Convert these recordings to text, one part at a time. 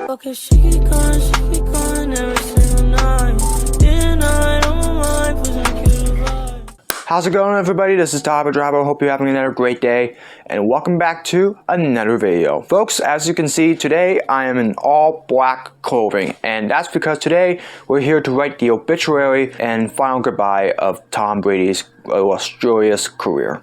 Okay, she be gone every single night. Day and night on my mind, pushing you to vibe. How's it going, everybody? This is Tom Brady. Hope you're having another great day, and welcome back to another video. Folks, as you can see, today I am in all black clothing, and that's because today we're here to write the obituary and final goodbye of Tom Brady's illustrious career.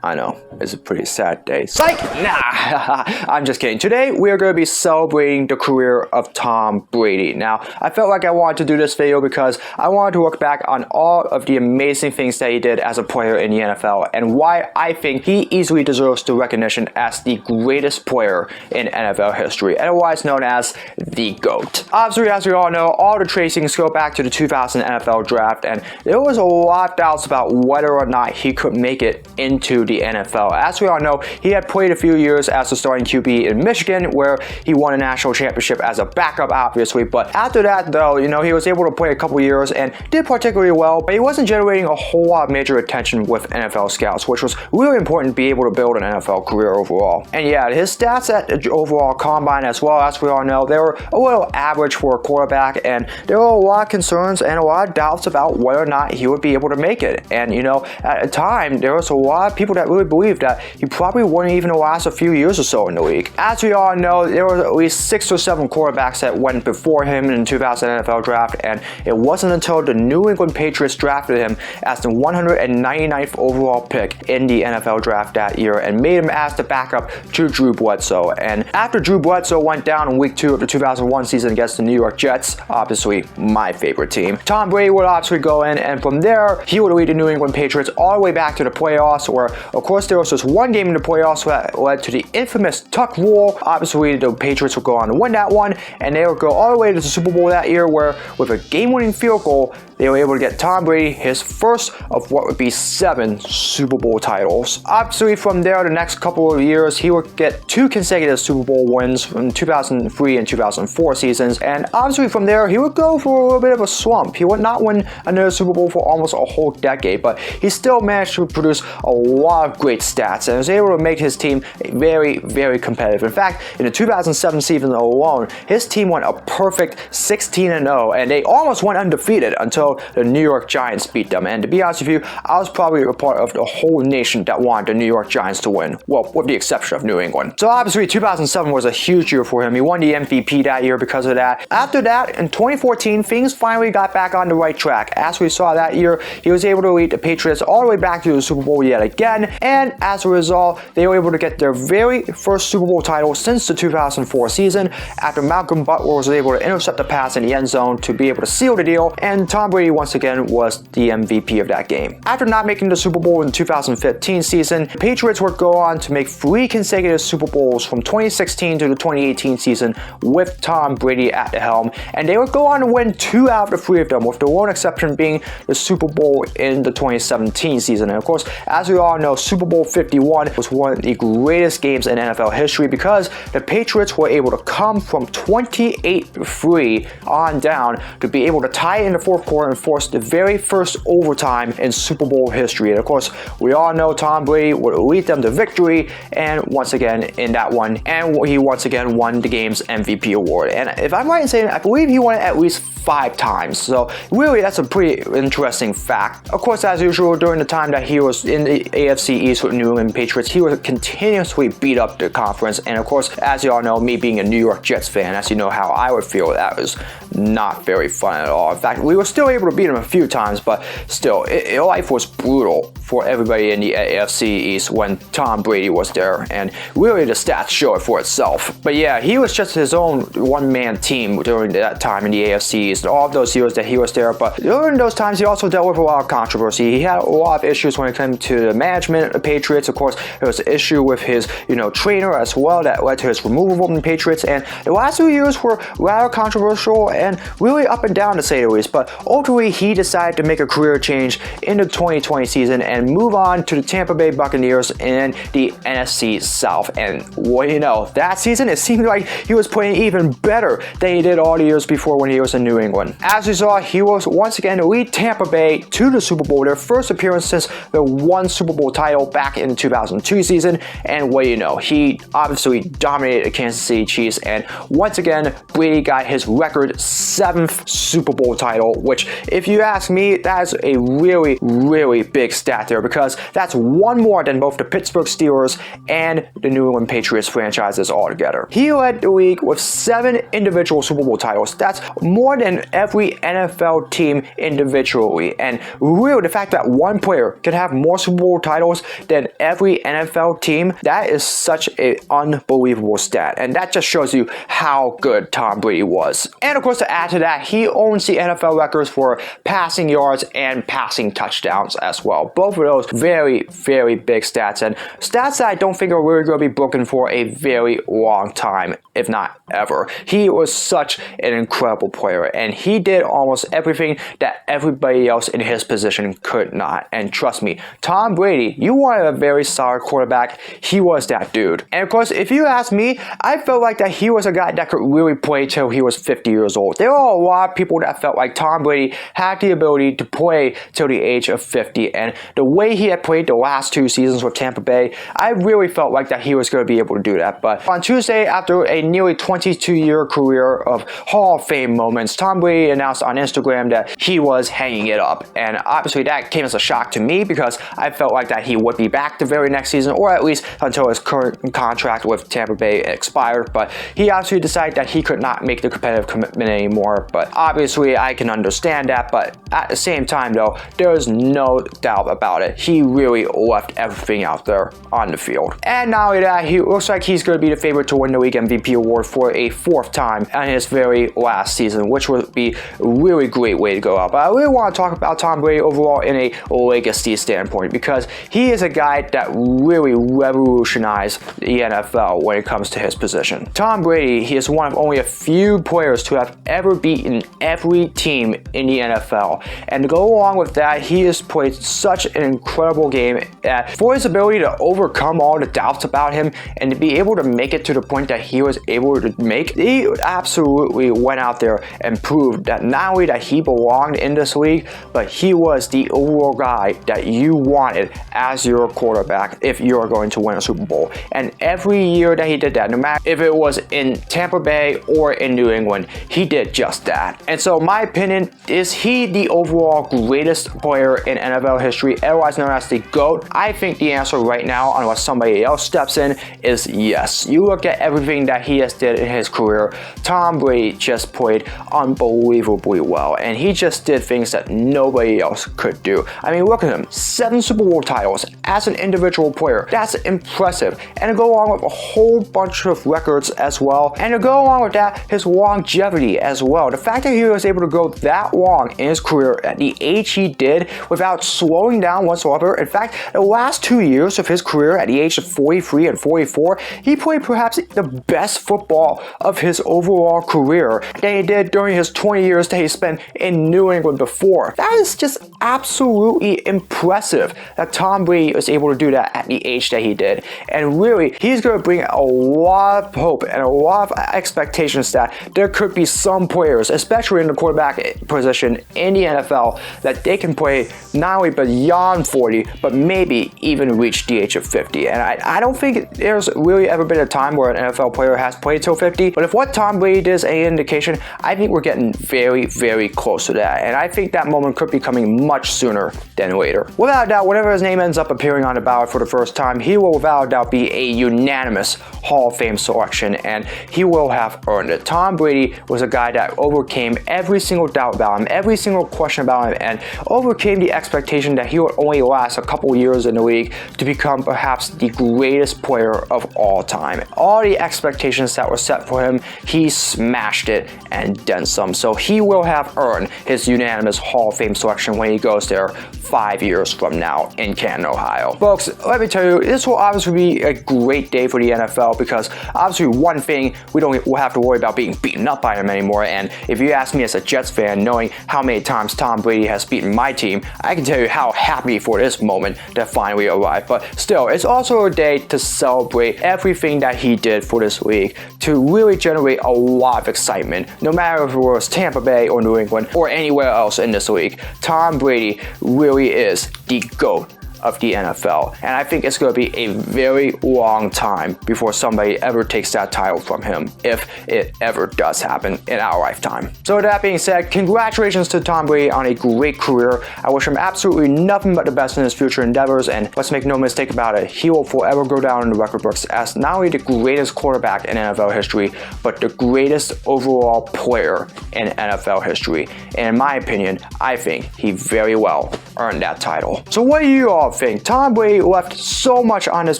I know, it's a pretty sad day. Psych! Nah, I'm just kidding. Today, we are going to be celebrating the career of Tom Brady. Now, I felt like I wanted to do this video because I wanted to look back on all of the amazing things that he did as a player in the NFL and why I think he easily deserves the recognition as the greatest player in NFL history, otherwise known as the GOAT. Obviously, as we all know, all the tracings go back to the 2000 NFL draft, and there was a lot of doubts about whether or not he could make it into the NFL. As we all know, he had played a few years as a starting QB in Michigan, where he won a national championship as a backup, obviously. But after that, though, he was able to play a couple years and did particularly well, but he wasn't generating a whole lot of major attention with NFL scouts, which was really important to be able to build an NFL career overall. And yeah, his stats at the overall combine as well, as we all know, they were a little average for a quarterback, and there were a lot of concerns and a lot of doubts about whether or not he would be able to make it. And at the time, there was a lot of people that really believed that he probably wouldn't even last a few years or so in the league. As we all know, there were at least 6 or 7 quarterbacks that went before him in the 2000 NFL draft, and it wasn't until the New England Patriots drafted him as the 199th overall pick in the NFL draft that year and made him as the backup to Drew Bledsoe. And after Drew Bledsoe went down in week 2 of the 2001 season against the New York Jets, obviously my favorite team, Tom Brady would obviously go in, and from there, he would lead the New England Patriots all the way back to the playoffs, where of course there was just one game in the playoffs that led to the infamous Tuck rule. Obviously, the Patriots would go on to win that one, and they would go all the way to the Super Bowl that year, where with a game-winning field goal, they were able to get Tom Brady his first of what would be 7 Super Bowl titles. Obviously, from there, the next couple of years, he would get 2 consecutive Super Bowl wins in 2003 and 2004 seasons, and obviously from there, he would go for a little bit of a slump. He would not win another Super Bowl for almost a whole decade, but he still managed to produce a lot of great stats and was able to make his team very, very competitive. In fact, in the 2007 season alone, his team went a perfect 16-0, and they almost went undefeated until the New York Giants beat them. And to be honest with you, I was probably a part of the whole nation that wanted the New York Giants to win. Well, with the exception of New England. So obviously 2007 was a huge year for him. He won the MVP that year because of that. After that, in 2014, things finally got back on the right track. As we saw that year, he was able to lead the Patriots all the way back to the Super Bowl yet again, and as a result, they were able to get their very first Super Bowl title since the 2004 season, after Malcolm Butler was able to intercept the pass in the end zone to be able to seal the deal, and Tom Brady once again was the MVP of that game. After not making the Super Bowl in the 2015 season, the Patriots would go on to make 3 consecutive Super Bowls from 2016 to the 2018 season with Tom Brady at the helm, and they would go on to win 2 out of the 3 of them, with the one exception being the Super Bowl in the 2017 season. And of course, as we all know, Super Bowl 51 was one of the greatest games in NFL history because the Patriots were able to come from 28-3 on down to be able to tie it in the 4th quarter and force the very first overtime in Super Bowl history. And of course, we all know Tom Brady would lead them to victory, and once again in that one, and he once again won the game's MVP award. And if I'm right in saying, I believe he won it at least 5 times. So really, that's a pretty interesting fact. Of course, as usual, during the time that he was in the AFC East with New England Patriots, he would continuously beat up the conference. And of course, as you all know, me being a New York Jets fan, as you know how I would feel, that was not very fun at all. In fact, we were still able to beat him a few times, but still, life was brutal for everybody in the AFC East when Tom Brady was there, and really the stats show it for itself. But yeah, he was just his own one-man team during that time in the AFC East, all of those years that he was there. But during those times, he also dealt with a lot of controversy. He had a lot of issues when it came to the management of the Patriots. Of course, there was an issue with his, trainer as well that led to his removal from the Patriots. And the last 2 years were rather controversial and really up and down, to say the least. But ultimately, ultimately he decided to make a career change in the 2020 season and move on to the Tampa Bay Buccaneers in the NFC South. And what do you know, that season it seemed like he was playing even better than he did all the years before when he was in New England. As we saw, he was once again to lead Tampa Bay to the Super Bowl, their first appearance since the one Super Bowl title back in the 2002 season. And what do you know, he obviously dominated the Kansas City Chiefs, and once again Brady got his record 7th Super Bowl title, which if you ask me, that's a really big stat there, because that's one more than both the Pittsburgh Steelers and the New England Patriots franchises altogether. He led the league with 7 individual Super Bowl titles. That's more than every NFL team individually, and really the fact that one player could have more Super Bowl titles than every NFL team, that is such an unbelievable stat, and that just shows you how good Tom Brady was. And of course, to add to that, he owns the NFL records for passing yards and passing touchdowns as well. Both of those very big stats, and stats that I don't think are really going to be broken for a very long time, if not ever. He was such an incredible player, and he did almost everything that everybody else in his position could not. And trust me, Tom Brady, you wanted a very solid quarterback, he was that dude. And of course, if you ask me, I felt like that he was a guy that could really play till he was 50 years old. There are a lot of people that felt like Tom Brady had the ability to play till the age of 50, and the way he had played the last 2 seasons with Tampa Bay, I really felt like that he was going to be able to do that. But on Tuesday, after a nearly 22-year career of Hall of Fame moments, Tom Brady announced on Instagram that he was hanging it up, and obviously that came as a shock to me, because I felt like that he would be back the very next season, or at least until his current contract with Tampa Bay expired. But he obviously decided that he could not make the competitive commitment anymore, but obviously I can understand that. But at the same time though, there is no doubt about it, he really left everything out there on the field. And not only that, he looks like he's going to be the favorite to win the league MVP award for a 4th time in his very last season, which would be a really great way to go out. But I really want to talk about Tom Brady overall in a legacy standpoint, because he is a guy that really revolutionized the NFL when it comes to his position. Tom Brady, he is one of only a few players to have ever beaten every team in the NFL, and to go along with that, he has played such an incredible game that for his ability to overcome all the doubts about him and to be able to make it to the point that he was able to make, he absolutely went out there and proved that not only that he belonged in this league, but he was the overall guy that you wanted as your quarterback if you are going to win a Super Bowl. And every year that he did that, no matter if it was in Tampa Bay or in New England, he did just that. And so my opinion, is he the overall greatest player in NFL history, otherwise known as the GOAT? I think the answer right now, unless somebody else steps in, is yes. You look at everything that he has did in his career, Tom Brady just played unbelievably well, and he just did things that nobody else could do. I mean, look at him, 7 Super Bowl titles as an individual player. That's impressive. And to go along with a whole bunch of records as well, and to go along with that, his longevity as well. The fact that he was able to go that long in his career at the age he did without slowing down whatsoever. In fact, the last 2 years of his career at the age of 43 and 44, he played perhaps the best football of his overall career than he did during his 20 years that he spent in New England before. That is just absolutely impressive that Tom Brady was able to do that at the age that he did. And really, he's going to bring a lot of hope and a lot of expectations that there could be some players, especially in the quarterback position in the NFL, that they can play not only beyond 40, but maybe even reach the age of 50. And I don't think there's really ever been a time where an NFL player has played till 50, but if what Tom Brady did is any indication, I think we're getting very close to that. And I think that moment could be coming much sooner than later. Without a doubt, whenever his name ends up appearing on the ballot for the first time, he will without a doubt be a unanimous Hall of Fame selection, and he will have earned it. Tom Brady was a guy that overcame every single doubt about him, every single question about him, and overcame the expectation that he would only last a couple years in the league to become perhaps the greatest player of all time. All the expectations that were set for him, he smashed it and then some. So he will have earned his unanimous Hall of Fame selection when he goes there 5 years from now in Canton, Ohio. Folks, let me tell you, this will obviously be a great day for the NFL, because obviously one thing, we'll have to worry about being beaten up by them anymore. And if you ask me as a Jets fan, knowing me how many times Tom Brady has beaten my team, I can tell you how happy for this moment that finally arrived. But still, it's also a day to celebrate everything that he did for this league, to really generate a lot of excitement, no matter if it was Tampa Bay or New England or anywhere else in this league. Tom Brady really is the GOAT of the NFL, and I think it's going to be a very long time before somebody ever takes that title from him, if it ever does happen in our lifetime. So with that being said, congratulations to Tom Brady on a great career. I wish him absolutely nothing but the best in his future endeavors, and let's make no mistake about it, he will forever go down in the record books as not only the greatest quarterback in NFL history, but the greatest overall player in NFL history. And in my opinion, I think he very well earned that title. So what do you all think? Tom Brady left so much on this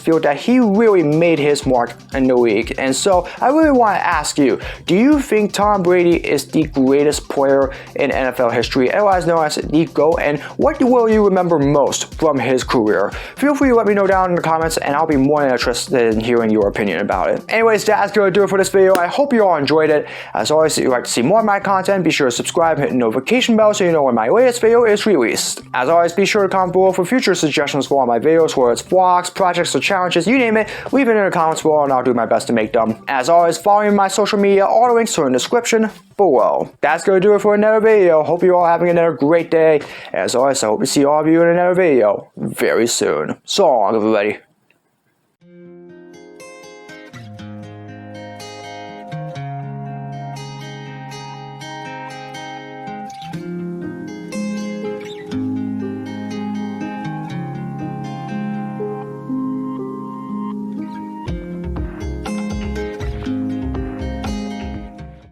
field that he really made his mark in the league. And so I really want to ask you, do you think Tom Brady is the greatest player in NFL history, otherwise known as the GOAT, and what will you remember most from his career? Feel free to let me know down in the comments, and I'll be more than interested in hearing your opinion about it. Anyways, that's going to do it for this video. I hope you all enjoyed it. As always, if you'd like to see more of my content, be sure to subscribe and hit the notification bell so you know when my latest video is released. As always, be sure to comment below for future suggestions for all my videos, whether it's vlogs, projects, or challenges, you name it, leave it in the comments below and I'll do my best to make them. As always, follow me on my social media, all the links are in the description below. That's going to do it for another video. Hope you're all having another great day. As always, I hope to see all of you in another video very soon. So long, everybody.